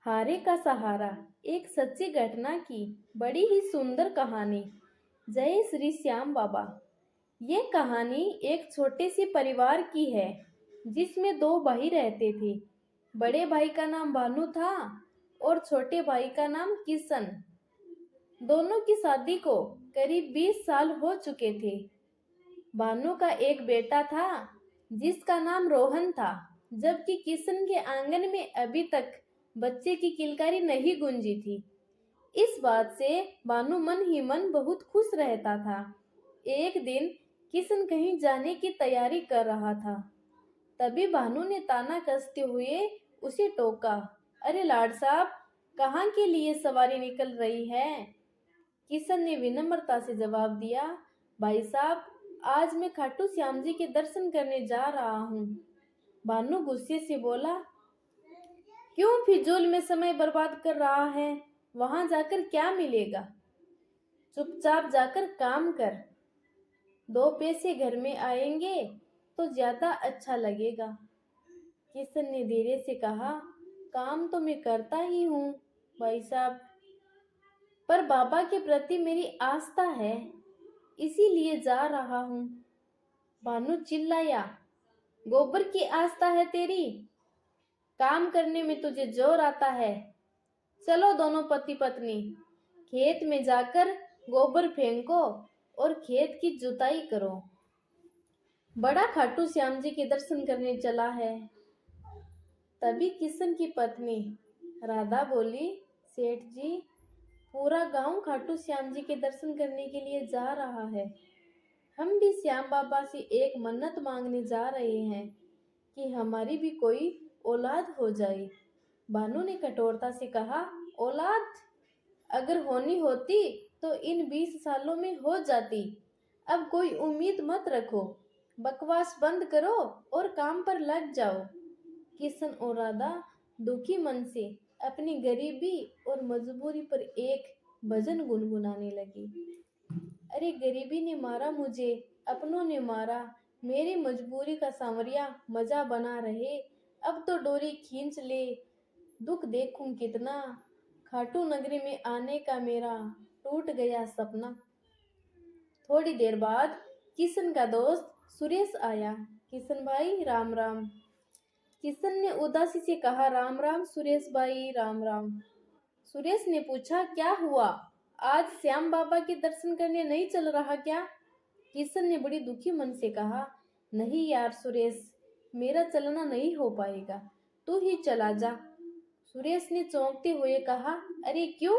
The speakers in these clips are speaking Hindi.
हारे का सहारा। एक सच्ची घटना की बड़ी ही सुंदर कहानी। जय श्री श्याम बाबा। ये कहानी एक छोटे से परिवार की है जिसमें दो भाई रहते थे। बड़े भाई का नाम भानु था और छोटे भाई का नाम किशन। दोनों की शादी को करीब 20 साल हो चुके थे। भानु का एक बेटा था जिसका नाम रोहन था, जबकि किशन के आंगन में अभी तक बच्चे की किलकारी नहीं गूंजी थी। इस बात से भानु मन ही मन बहुत खुश रहता था। एक दिन किशन कहीं जाने की तैयारी कर रहा था। तभी भानु ने ताना कसते हुए उसे टोका। अरे लाड साहब, कहाँ के लिए सवारी निकल रही है? किशन ने विनम्रता से जवाब दिया, भाई साहब, आज मैं खाटू श्याम जी के दर्शन करने जा रहा हूँ। भानु गुस्से से बोला, क्यों फिजूल में समय बर्बाद कर रहा है? वहां जाकर क्या मिलेगा? चुपचाप जाकर काम कर। 2 पैसे घर में आएंगे तो ज्यादा अच्छा लगेगा। किशन ने धीरे से कहा, काम तो मैं करता ही हूँ भाई साहब, पर बाबा के प्रति मेरी आस्था है, इसीलिए जा रहा हूँ। भानु चिल्लाया, गोबर की आस्था है तेरी? काम करने में तुझे जोर आता है। चलो दोनों पति पत्नी खेत में जाकर गोबर फेंको और खेत की जुताई करो। बड़ा खाटू श्याम जी के दर्शन करने चला है। तभी किशन की पत्नी राधा बोली, सेठ जी, पूरा गांव खाटू श्याम जी के दर्शन करने के लिए जा रहा है। हम भी श्याम बाबा से एक मन्नत मांगने जा रहे हैं कि हमारी भी कोई औलाद हो जाए। भानु ने कठोरता से कहा, औलाद अगर होनी होती तो इन 20 सालों में हो जाती। अब कोई उम्मीद मत रखो, बकवास बंद करो और काम पर लग जाओ। किशन और राधा दुखी मन से अपनी गरीबी और मजबूरी पर एक भजन गुनगुनाने लगी। अरे गरीबी ने मारा मुझे, अपनों ने मारा, मेरी मजबूरी का सांवरिया मजा बना रहे। अब तो डोरी खींच ले, दुख देखूं कितना, खाटू नगरी में आने का मेरा टूट गया सपना। थोड़ी देर बाद किशन का दोस्त सुरेश आया। किशन भाई राम राम। किशन ने उदासी से कहा, राम राम सुरेश भाई, राम राम। सुरेश ने पूछा, क्या हुआ? आज श्याम बाबा के दर्शन करने नहीं चल रहा क्या? किशन ने बड़ी दुखी मन से कहा, नहीं यार सुरेश, मेरा चलना नहीं हो पाएगा, तू ही चला जा। सुरेश ने चौंकते हुए कहा, अरे क्यों?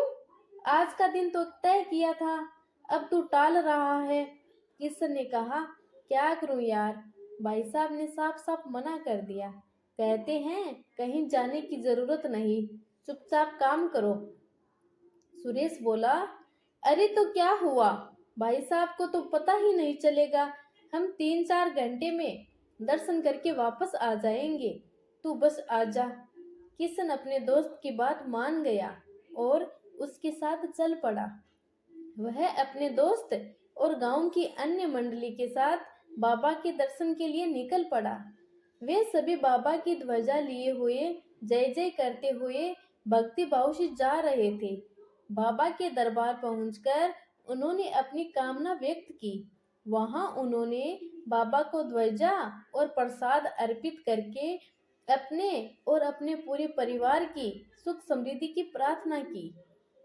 आज का दिन तो तय किया था, अब तू टाल रहा है। किशन ने कहा, क्या करूं यार, भाई साहब ने साफ साफ मना कर दिया। कहते हैं कहीं जाने की जरूरत नहीं, चुपचाप काम करो। सुरेश बोला, अरे तो क्या हुआ? भाई साहब को तो पता ही नहीं चलेगा। हम 3-4 घंटे में दर्शन करके वापस आ जाएंगे, तू बस आ जा। किशन अपने दोस्त की बात मान गया और उसके साथ चल पड़ा। वह अपने दोस्त और गांव की अन्य मंडली के साथ बाबा के दर्शन के लिए निकल पड़ा। वे सभी बाबा की ध्वजा लिए हुए जय जय करते हुए भक्ति भाव से जा रहे थे। बाबा के दरबार पहुंचकर उन्होंने अपनी कामना व्यक्त की। वहां उन्होंने बाबा को ध्वजा और प्रसाद अर्पित करके अपने और अपने पूरे परिवार की सुख समृद्धि की प्रार्थना की।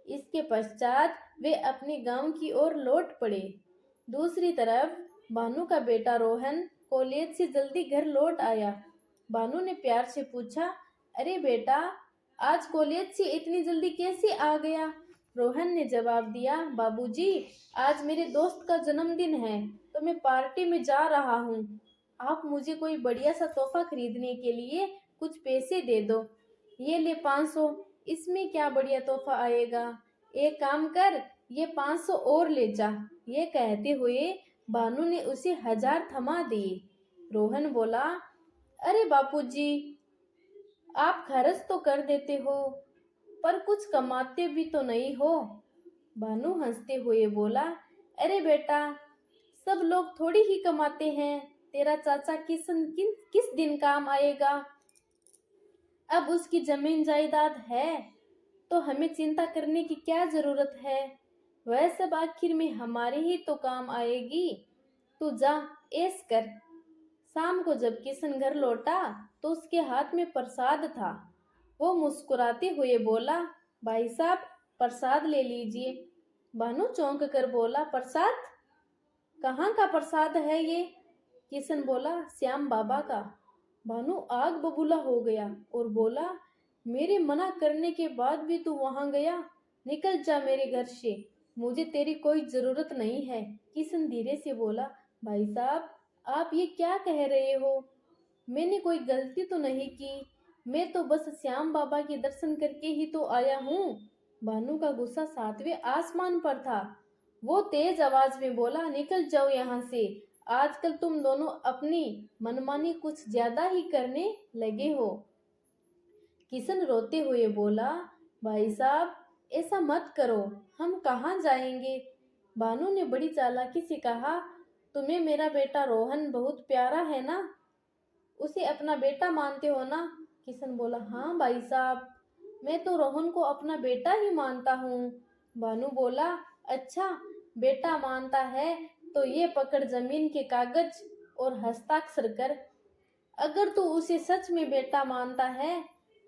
इसके पश्चात वे अपने गांव की ओर लौट पड़े। दूसरी तरफ भानु का बेटा रोहन कॉलेज से जल्दी घर लौट आया। भानु ने प्यार से पूछा, अरे बेटा, आज कॉलेज से इतनी जल्दी कैसे आ गया? रोहन ने जवाब दिया, बाबूजी, आज मेरे दोस्त का जन्मदिन है तो मैं पार्टी में जा रहा हूँ। आप मुझे कोई बढ़िया सा तोहफा खरीदने के लिए कुछ पैसे दे दो। ये ले 500, इसमें क्या बढ़िया तोहफा आएगा? एक काम कर, ये 500 और ले जा। ये कहते हुए भानु ने उसे 1000 थमा दिए। रोहन बोला, अरे बापूजी, आप खर्च तो कर देते हो पर कुछ कमाते भी तो नहीं हो। भानु हंसते हुए बोला, अरे बेटा, सब लोग थोड़ी ही कमाते हैं, तेरा चाचा किशन किस दिन काम आएगा? अब उसकी जमीन जायदाद है तो हमें चिंता करने की क्या जरूरत है। वह सब आखिर में हमारे ही तो काम आएगी। तू जा, ऐस कर। शाम को जब किशन घर लौटा तो उसके हाथ में प्रसाद था। वो मुस्कुराते हुए बोला, भाई साहब, प्रसाद ले लीजिए। भानु चौंक कर बोला, प्रसाद? कहाँ का प्रसाद है ये? किशन बोला, श्याम बाबा का। भानु आग बबूला हो गया और बोला, मेरे मना करने के बाद भी तू वहां गया? निकल जा मेरे घर से, मुझे तेरी कोई जरूरत नहीं है। किशन धीरे से बोला, भाई साहब, आप ये क्या कह रहे हो? मैंने कोई गलती तो नहीं की। मैं तो बस श्याम बाबा के दर्शन करके ही तो आया हूँ। भानु का गुस्सा सातवें आसमान पर था। वो तेज आवाज में बोला, निकल जाओ यहाँ से। आजकल तुम दोनों अपनी मनमानी कुछ ज्यादा ही करने लगे हो। किशन रोते हुए बोला, भाई साहब, ऐसा मत करो। हम कहाँ जाएंगे? भानु ने बड़ी चालाकी से कहा, तुम्हें मेरा बेटा रोहन बहुत प्यारा है ना? उसे अपना बेटा मानते हो ना? किशन बोला, हाँ भाई साहब, मैं तो रोहन को अपना बेटा ही मानता हूँ। भानु बोला, अच्छा, बेटा मानता है तो ये पकड़ जमीन के कागज और हस्ताक्षर कर। अगर तू उसे सच में बेटा मानता है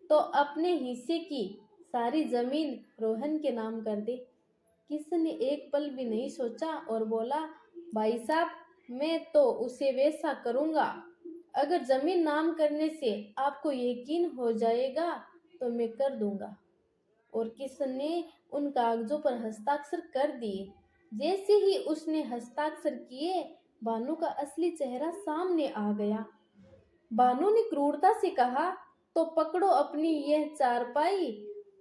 तो अपने हिस्से की सारी जमीन रोहन के नाम कर दे। किशन ने एक पल भी नहीं सोचा और बोला, भाई साहब, मैं तो उसे वैसा करूंगा। अगर जमीन नाम करने से आपको यकीन हो जाएगा तो मैं कर दूंगा। और किशन ने उन कागजों पर हस्ताक्षर कर दिए। जैसे ही उसने हस्ताक्षर किए, भानु का असली चेहरा सामने आ गया। भानु ने क्रूरता से कहा, तो पकड़ो अपनी यह चारपाई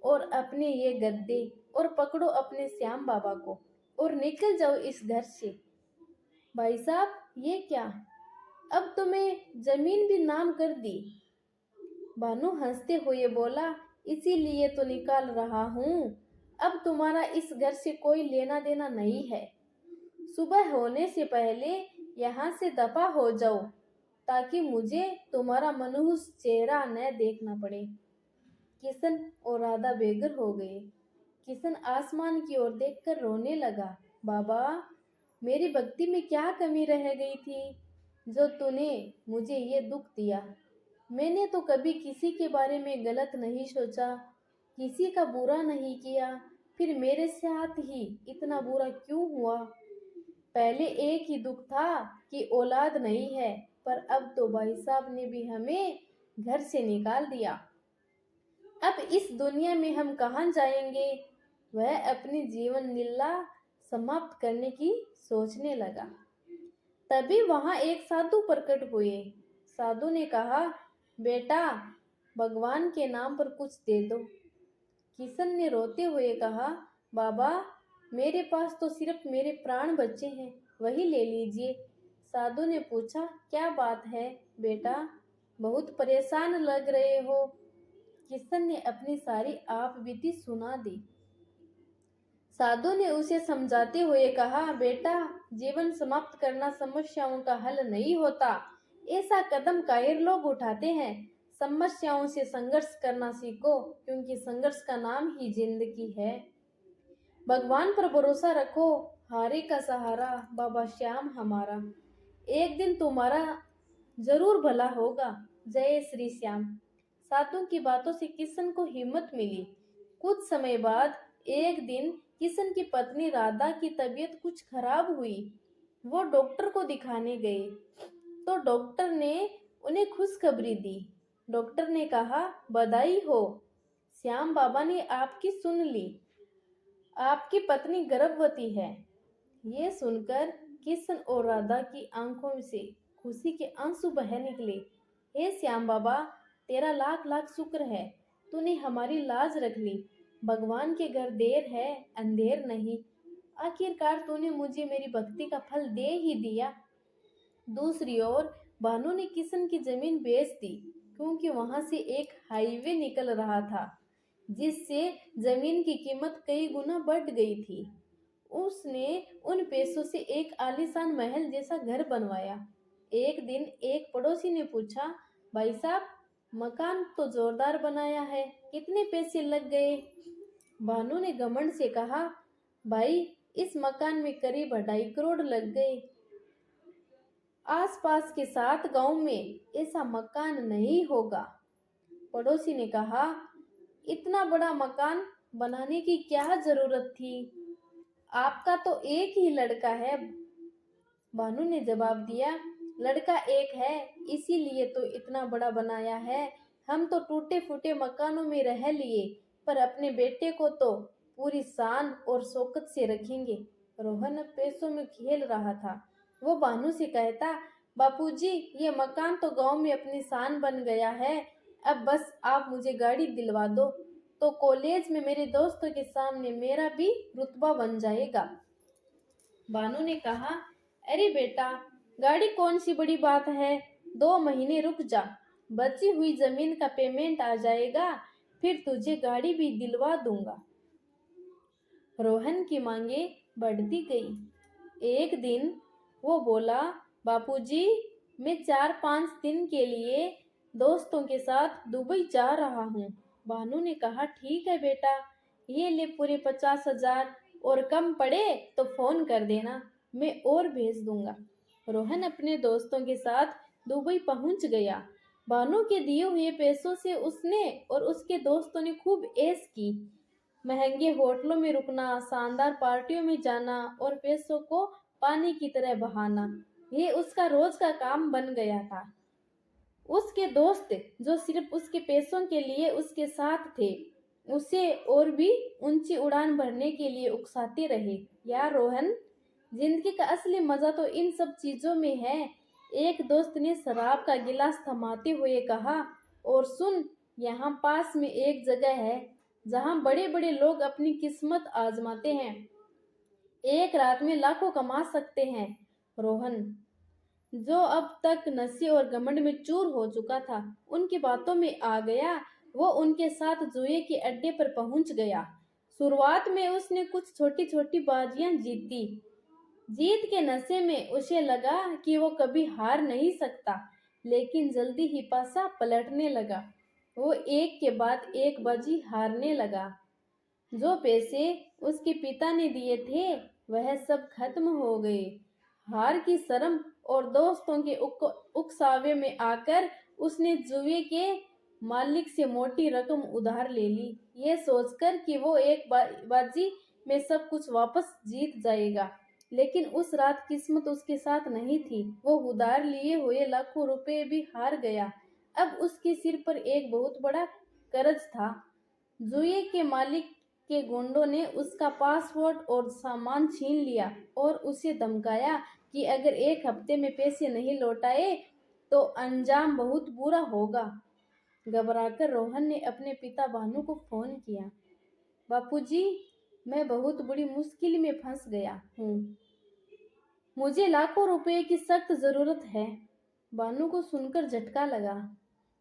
और अपने ये गद्दे और पकड़ो अपने श्याम बाबा को और निकल जाओ इस घर से। भाई साहब, ये क्या? अब तुम्हें जमीन भी नाम कर दी? भानु हंसते हुए बोला, इसीलिए तो निकाल रहा हूँ। अब तुम्हारा इस घर से कोई लेना देना नहीं है। सुबह होने से पहले यहाँ से दफा हो जाओ ताकि मुझे तुम्हारा मनहूस चेहरा न देखना पड़े। किशन और राधा बेघर हो गए। किशन आसमान की ओर देखकर रोने लगा, बाबा, मेरी भक्ति में क्या कमी रह गई थी जो तूने मुझे ये दुख दिया? मैंने तो कभी किसी के बारे में गलत नहीं सोचा, किसी का बुरा नहीं किया, फिर मेरे साथ ही इतना बुरा क्यों हुआ? पहले एक ही दुख था कि औलाद नहीं है, पर अब तो भाई साहब ने भी हमें घर से निकाल दिया। अब इस दुनिया में हम कहाँ जाएंगे? वह अपनी जीवन लीला समाप्त करने की सोचने लगा। तभी वहां एक साधु प्रकट हुए। साधु ने कहा, बेटा, भगवान के नाम पर कुछ दे दो। किशन ने रोते हुए कहा, बाबा, मेरे पास तो सिर्फ मेरे प्राण बचे हैं, वही ले लीजिए। साधु ने पूछा, क्या बात है बेटा, बहुत परेशान लग रहे हो? किशन ने अपनी सारी आप बीती सुना दी। साधु ने उसे समझाते हुए कहा, बेटा, जीवन समाप्त करना समस्याओं का हल नहीं होता। ऐसा कदम कायर लोग उठाते हैं। समस्याओं से संघर्ष करना सीखो, क्योंकि संघर्ष का नाम ही जिंदगी है। भगवान पर भरोसा रखो, हारे का सहारा बाबा श्याम हमारा। एक दिन तुम्हारा जरूर भला होगा। जय श्री श्याम। साधु की बातों से किशन को हिम्मत मिली। कुछ समय बाद एक दिन किशन की पत्नी राधा की तबीयत कुछ खराब हुई। वो डॉक्टर को दिखाने गए तो डॉक्टर ने उन्हें खुशखबरी दी। डॉक्टर ने कहा, बधाई हो, श्याम बाबा ने आपकी सुन ली, आपकी पत्नी गर्भवती है। ये सुनकर किशन और राधा की आंखों से खुशी के आंसू बह निकले। हे श्याम बाबा, तेरा लाख लाख शुक्र है, तूने हमारी लाज रख ली। भगवान के घर देर है अंधेर नहीं। आखिरकार तूने मुझे मेरी भक्ति का फल दे ही दिया। दूसरी ओर भानु ने किशन की जमीन बेच दी, क्योंकि वहां से एक हाईवे निकल रहा था जिससे जमीन की कीमत कई गुना बढ़ गई थी। उसने उन पैसों से एक आलीशान महल जैसा घर बनवाया। एक दिन एक पड़ोसी ने पूछा, भाई साहब, मकान तो जोरदार बनाया है, कितने पैसे लग गए? भानु ने घमंड से कहा, भाई इस मकान में करीब 2.5 करोड़ लग गए। आसपास के 7 गांव में ऐसा मकान नहीं होगा। पड़ोसी ने कहा, इतना बड़ा मकान बनाने की क्या जरूरत थी? आपका तो एक ही लड़का है। भानु ने जवाब दिया, लड़का एक है इसीलिए तो इतना बड़ा बनाया है। हम तो टूटे फूटे मकानों में रह लिए, पर अपने बेटे को तो पूरी शान और शौकत से रखेंगे। रोहन अब पैसों में खेल रहा था। वो भानु से कहता, बापूजी ये मकान तो गांव में अपनी शान बन गया है। अब बस आप मुझे गाड़ी दिलवा दो तो कॉलेज में मेरे दोस्तों के सामने मेरा भी रुतबा बन जाएगा। भानु ने कहा, अरे बेटा, गाड़ी कौन सी बड़ी बात है, 2 महीने रुक जा, बची हुई जमीन का पेमेंट आ जाएगा, फिर तुझे गाड़ी भी दिलवा दूंगा। रोहन की मांगे बढ़ती गई। एक दिन वो बोला, बापूजी मैं 4-5 दिन के लिए दोस्तों के साथ दुबई जा रहा हूँ। भानु ने कहा, ठीक है बेटा, ये ले पूरे 50,000, और कम पड़े तो फोन कर देना, मैं और भेज दूंगा। रोहन अपने दोस्तों के साथ दुबई पहुंच गया। भानु के दिए हुए पैसों से उसने और उसके दोस्तों ने खूब ऐश की। महंगे होटलों में रुकना, शानदार पार्टियों में जाना और पैसों को पानी की तरह बहाना, ये उसका रोज का काम बन गया था। उसके दोस्त जो सिर्फ उसके पैसों के लिए उसके साथ थे, उसे और भी ऊंची उड़ान भरने के लिए उकसाते रहे। यार रोहन, जिंदगी का असली मजा तो इन सब चीजों में है। एक दोस्त ने शराब का गिलास थमाते हुए कहा, और सुन, यहाँ पास में एक जगह है जहाँ बड़े बड़े लोग अपनी किस्मत आजमाते हैं, एक रात में लाखों कमा सकते हैं। रोहन, जो अब तक नशे और घमंड में चूर हो चुका था, उनकी बातों में आ गया। वो उनके साथ जुए के अड्डे पर पहुंच गया। शुरुआत में उसने कुछ छोटी छोटी बाजियां जीती। जीत के नशे में उसे लगा कि वो कभी हार नहीं सकता, लेकिन जल्दी ही पासा पलटने लगा। वो एक के बाद एक बाजी हारने लगा। जो पैसे उसके पिता ने दिए थे वह सब खत्म हो गए। हार की शर्म और दोस्तों के उकसावे में आकर उसने जुए के मालिक से मोटी रकम उधार ले ली, ये सोचकर कि वो एक बाजी में सब कुछ वापस जीत जाएगा। लेकिन उस रात किस्मत उसके साथ नहीं थी। वो उधार लिए हुए लाखों रुपए भी हार गया। अब उसके सिर पर एक बहुत बड़ा कर्ज था। जुए के मालिक के गुंडों ने उसका पासपोर्ट और सामान छीन लिया और उसे धमकाया कि अगर 1 हफ्ते में पैसे नहीं लौटाए तो अंजाम बहुत बुरा होगा। घबराकर रोहन ने अपने पिता भानु को फोन किया, बापूजी मैं बहुत बड़ी मुश्किल में फंस गया हूँ, मुझे लाखों रुपए की सख्त जरूरत है। भानु को सुनकर झटका लगा,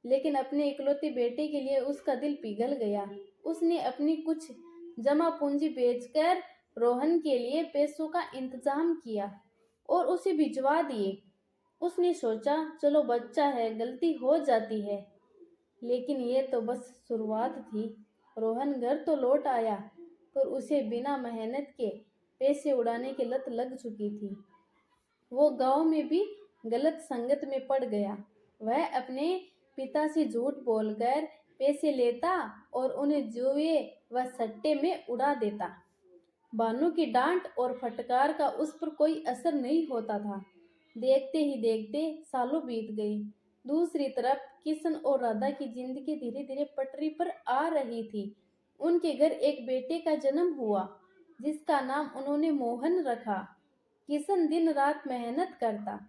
लेकिन अपने इकलौते बेटे के लिए उसका दिल पिघल गया। उसने अपनी कुछ जमा पूंजी बेचकर रोहन के लिए पैसों का इंतजाम किया और उसे भिजवा दिए। उसने सोचा, चलो बच्चा है, गलती हो जाती है। लेकिन ये तो बस शुरुआत थी। रोहन घर तो लौट आया, पर उसे बिना मेहनत के पैसे उड़ाने की लत लग चुकी थी। वो गांव में भी गलत संगत में पड़ गया। वह अपने पिता से झूठ बोलकर पैसे लेता और उन्हें जुए व सट्टे में उड़ा देता। भानु की डांट और फटकार का उस पर कोई असर नहीं होता था। देखते ही देखते सालों बीत गए। दूसरी तरफ किशन और राधा की जिंदगी धीरे धीरे पटरी पर आ रही थी। उनके घर एक बेटे का जन्म हुआ, जिसका नाम उन्होंने मोहन रखा। किशन दिन रात मेहनत करता।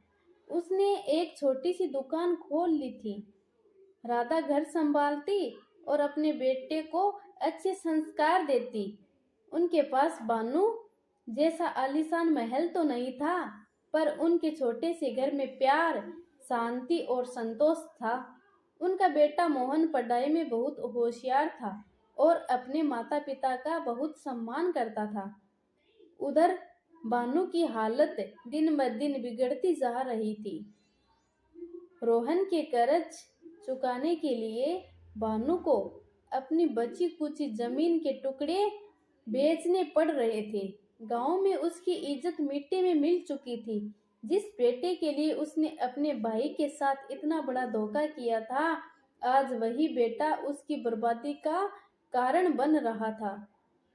उसने एक छोटी सी दुकान खोल ली थी। राधा घर संभालती और अपने बेटे को अच्छे संस्कार देती। उनके पास भानु जैसा आलीशान महल तो नहीं था, पर उनके छोटे से घर में प्यार, शांति और संतोष था। उनका बेटा मोहन पढ़ाई में बहुत होशियार था और अपने माता पिता का बहुत सम्मान करता था। उधर भानु की हालत दिन ब दिन बिगड़ती जा रही थी। रोहन के कर्ज चुकाने के लिए भानु को अपनी बची कुची जमीन के टुकड़े बेचने पड़ रहे थे। गांव में उसकी इज्जत मिट्टी में मिल चुकी थी। जिस बेटे के लिए उसने अपने भाई के साथ इतना बड़ा धोखा किया था, आज वही बेटा उसकी बर्बादी का कारण बन रहा था।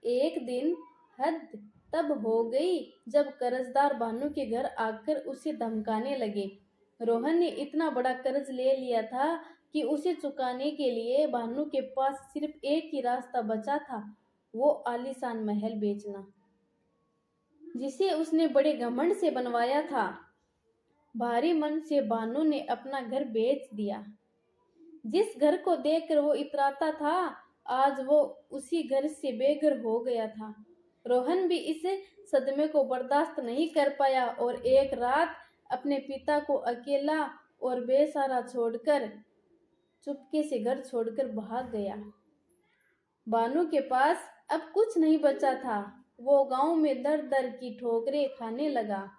एक दिन हद तब हो गई जब कर्जदार भानु के घर आकर उसे धमकाने लगे। रोहन ने इतना बड़ा कर्ज ले लिया था कि उसे चुकाने के लिए भानु के पास सिर्फ एक ही रास्ता बचा था, वो आलीशान महल बेचना, जिसे उसने बड़े घमंड से बनवाया था। भारी मन से भानु ने अपना घर बेच दिया। जिस घर को देखकर वो इतराता था, आज वो उसी घर से बेघर हो गया था। रोहन भी इस सदमे को बर्दाश्त नहीं कर पाया और एक रात अपने पिता को अकेला और बेसहारा छोड़कर चुपके से घर छोड़कर भाग गया। भानु के पास अब कुछ नहीं बचा था। वो गांव में दर दर की ठोकरें खाने लगा।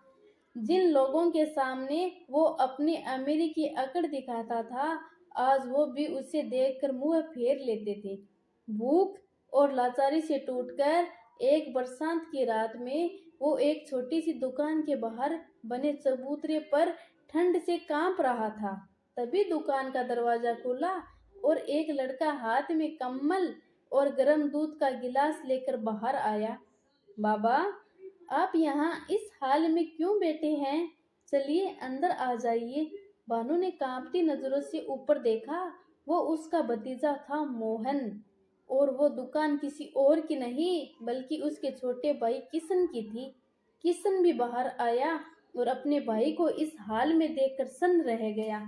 जिन लोगों के सामने वो अपनी अमीरी की अकड़ दिखाता था, आज वो भी उसे देखकर मुंह फेर लेते थे। भूख और लाचारी से टूटकर एक बरसात की रात में वो एक छोटी सी दुकान के बाहर बने चबूतरे पर ठंड से कांप रहा था। तभी दुकान का दरवाजा खुला और एक लड़का हाथ में कम्बल और गर्म दूध का गिलास लेकर बाहर आया। बाबा, आप यहाँ इस हाल में क्यों बैठे हैं? चलिए अंदर आ जाइए। भानु ने कांपती नजरों से ऊपर देखा। वो उसका भतीजा था मोहन, और वो दुकान किसी और की नहीं बल्कि उसके छोटे भाई किशन की थी। किशन भी बाहर आया और अपने भाई को इस हाल में देखकर सन्न रह गया।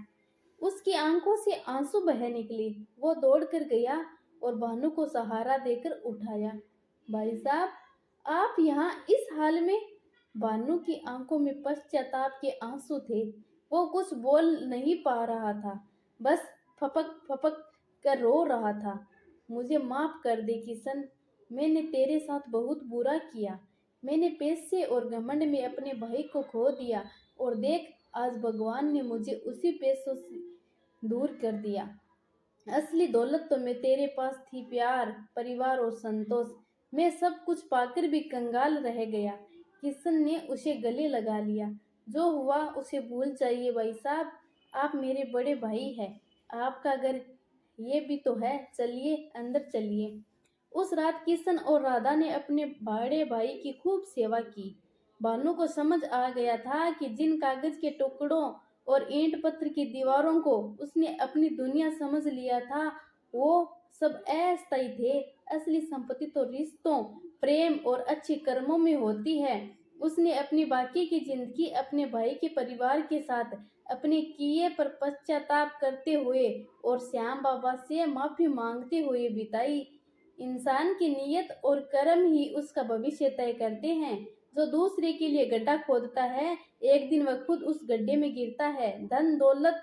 उसकी आंखों से आंसू बह निकले। वो दौड़ कर गया और भानु को सहारा देकर उठाया। भाई साहब, आप यहाँ इस हाल में? भानु की आंखों में पश्चाताप के आंसू थे। वो कुछ बोल नहीं पा रहा था, बस फपक फपक कर रो रहा था। मुझे माफ कर दे किशन, मैंने तेरे साथ बहुत बुरा किया। मैंने पैसे और घमंड में अपने भाई को खो दिया, और देख आज भगवान ने मुझे उसी पैसों से दूर कर दिया। असली दौलत तो मैं तेरे पास थी, प्यार, परिवार और संतोष। मैं सब कुछ पाकर भी कंगाल रह गया। किशन ने उसे गले लगा लिया। जो हुआ उसे भूल जाइए भाई साहब, आप मेरे बड़े भाई हैं। आपका घर ये भी तो है, चलिए अंदर चलिए। उस रात किशन और राधा ने अपने बड़े भाई की खूब सेवा की। भानु को समझ आ गया था कि जिन कागज के टुकड़ों और ईंट पत्थर की दीवारों को उसने अपनी दुनिया समझ लिया था, वो सब अस्थायी थे। असली संपत्ति तो रिश्तों, प्रेम और अच्छे कर्मों में होती है। उसने अपनी बाकी की जिंदगी अपने भाई के परिवार के साथ अपने किए पर पश्चाताप करते हुए और श्याम बाबा से माफी मांगते हुए बिताई। इंसान की नीयत और कर्म ही उसका भविष्य तय करते हैं। जो दूसरे के लिए गड्ढा खोदता है, एक दिन वह खुद उस गड्ढे में गिरता है। धन दौलत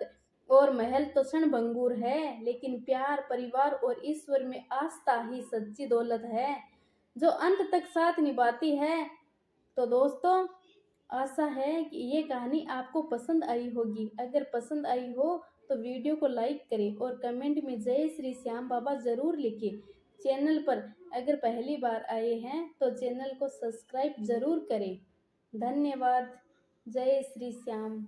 और महल तो क्षणभंगुर है, लेकिन प्यार, परिवार और ईश्वर में आस्था ही सच्ची दौलत है, जो अंत तक साथ निभाती है। तो दोस्तों, आशा है कि ये कहानी आपको पसंद आई होगी। अगर पसंद आई हो तो वीडियो को लाइक करें और कमेंट में जय श्री श्याम बाबा ज़रूर लिखें। चैनल पर अगर पहली बार आए हैं तो चैनल को सब्सक्राइब ज़रूर करें। धन्यवाद। जय श्री श्याम।